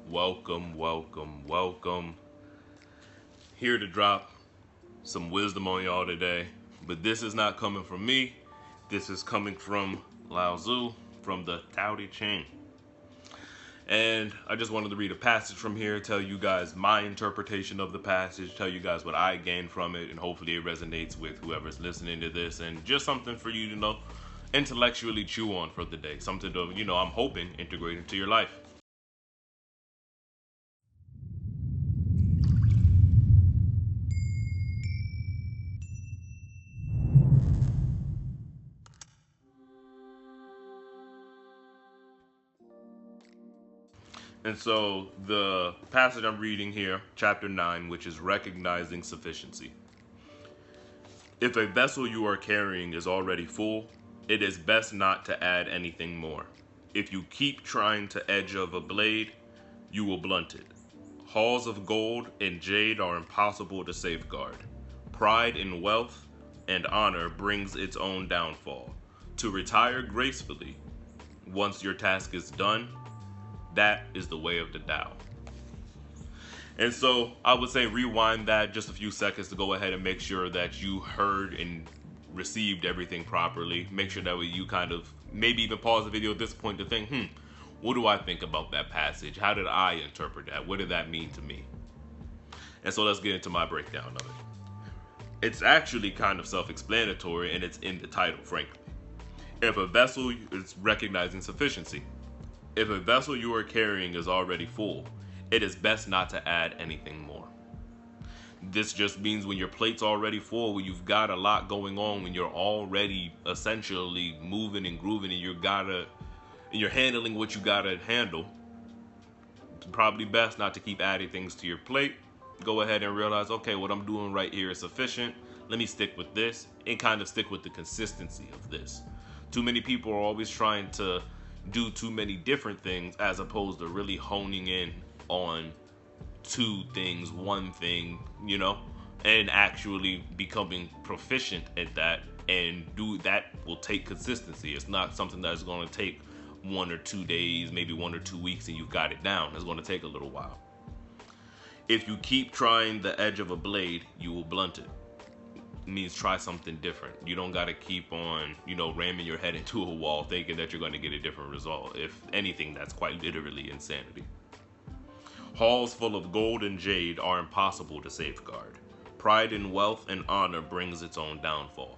Welcome, welcome, welcome. Here to drop some wisdom on y'all today. But this is not coming from me. This is coming from Lao Tzu, from the Tao Te Ching. And I just wanted to read a passage from here, tell you guys my interpretation of the passage, tell you guys what I gained from it, and hopefully it resonates with whoever's listening to this, and just something for you to intellectually chew on for the day. Something to, I'm hoping integrate into your life. And so the passage I'm reading here, chapter 9, which is recognizing sufficiency. If a vessel you are carrying is already full, it is best not to add anything more. If you keep trying to edge of a blade, you will blunt it. Halls of gold and jade are impossible to safeguard. Pride in wealth and honor brings its own downfall. To retire gracefully, once your task is done, that is the way of the Tao. And so I would say rewind that just a few seconds to go ahead and make sure that you heard and received everything properly. Make sure that you kind of maybe even pause the video at this point to think, what do I think about that passage? How did I interpret that? What did that mean to me? And so let's get into my breakdown of it. It's actually kind of self-explanatory, and it's in the title, frankly. If a vessel is recognizing sufficiency. If a vessel you are carrying is already full, it is best not to add anything more. This just means when your plate's already full, when you've got a lot going on, when you're already essentially moving and grooving and you're handling what you gotta handle, it's probably best not to keep adding things to your plate. Go ahead and realize, okay, what I'm doing right here is sufficient. Let me stick with this and kind of stick with the consistency of this. Too many people are always trying to do too many different things as opposed to really honing in on two things, one thing, and actually becoming proficient at that. And that will take consistency. It's not something that's going to take 1 or 2 days, maybe 1 or 2 weeks, and you've got it down. It's going to take a little while. If you keep trying the edge of a blade, you will blunt it. Means try something different. You don't got to keep on, ramming your head into a wall thinking that you're going to get a different result. If anything, that's quite literally insanity. Halls full of gold and jade are impossible to safeguard. Pride in wealth and honor brings its own downfall.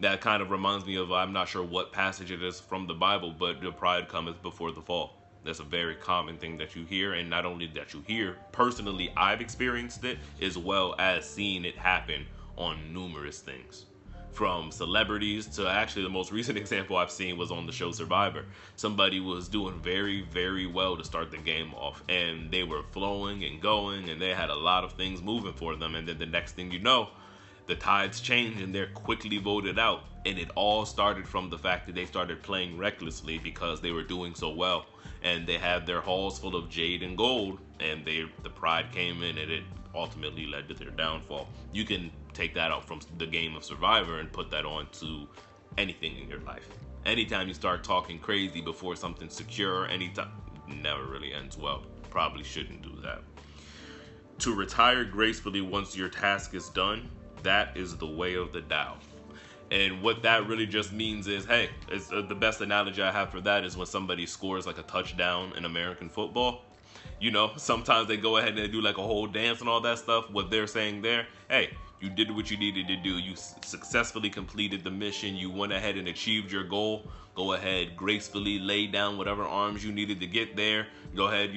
That kind of reminds me of, I'm not sure what passage it is from the Bible, but the pride cometh before the fall. That's a very common thing that you hear, and not only that you hear, personally I've experienced it as well as seeing it happen on numerous things, from celebrities to actually the most recent example I've seen was on the show Survivor. Somebody was doing very, very well to start the game off, and they were flowing and going, and they had a lot of things moving for them, and then the next thing you know, the tides change and they're quickly voted out. And it all started from the fact that they started playing recklessly because they were doing so well, and they had their halls full of jade and gold, and the pride came in, and it ultimately led to their downfall. You can take that out from the game of Survivor and put that on to anything in your life. Anytime you start talking crazy before something's secure, anytime, never really ends well. Probably shouldn't do that. To retire gracefully once your task is done, that is the way of the Tao. And what that really just means is, hey, it's, the best analogy I have for that is when somebody scores like a touchdown in American football. Sometimes they go ahead and they do like a whole dance and all that stuff. What they're saying there, hey, you did what you needed to do. You successfully completed the mission. You went ahead and achieved your goal. Go ahead, gracefully lay down whatever arms you needed to get there. Go ahead,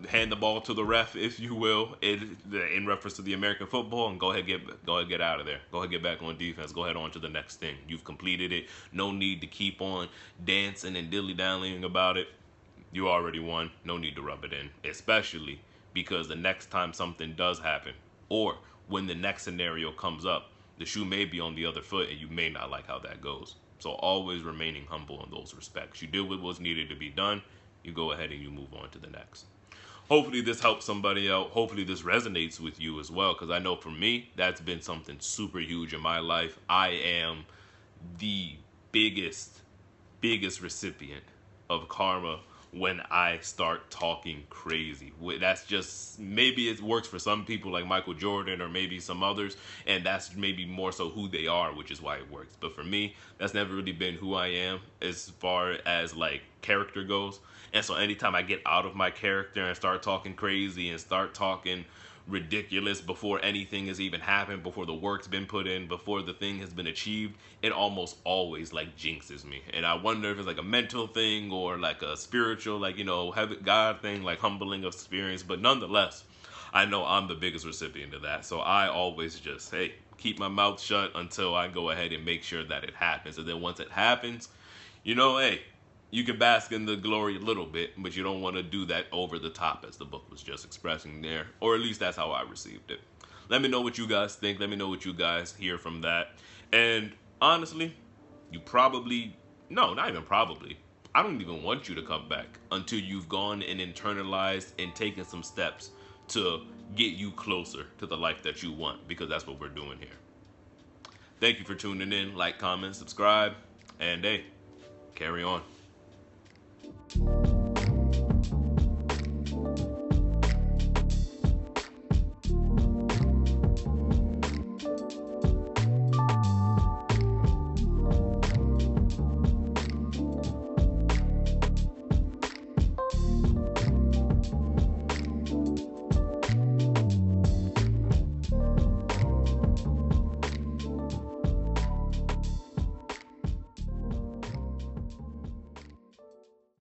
hand the ball to the ref, if you will, in reference to the American football, and go ahead get out of there. Go ahead, get back on defense. Go ahead on to the next thing. You've completed it. No need to keep on dancing and dilly-dallying about it. You already won. No need to rub it in, especially because the next time something does happen, or when the next scenario comes up, the shoe may be on the other foot and you may not like how that goes. So always remaining humble in those respects. You did what was needed to be done. You go ahead and you move on to the next. Hopefully this helps somebody out. Hopefully this resonates with you as well, because I know for me, that's been something super huge in my life. I am the biggest recipient of karma when I start talking crazy. That's just, maybe it works for some people like Michael Jordan or maybe some others, and that's maybe more so who they are, which is why it works. But for me, that's never really been who I am as far as like character goes. And so anytime I get out of my character and start talking crazy and start talking ridiculous before anything has even happened, before the work's been put in, before the thing has been achieved, it almost always like jinxes me. And I wonder if it's like a mental thing or like a spiritual, like, you know, God thing, like humbling of experience. But nonetheless, I know I'm the biggest recipient of that. So I always just, hey, keep my mouth shut until I go ahead and make sure that it happens. And then once it happens, you know, hey, you can bask in the glory a little bit, but you don't want to do that over the top, as the book was just expressing there. Or at least that's how I received it. Let me know what you guys think. Let me know what you guys hear from that. And honestly, you probably, no, not even probably, I don't even want you to come back until you've gone and internalized and taken some steps to get you closer to the life that you want, because that's what we're doing here. Thank you for tuning in. Like, comment, subscribe, and hey, carry on.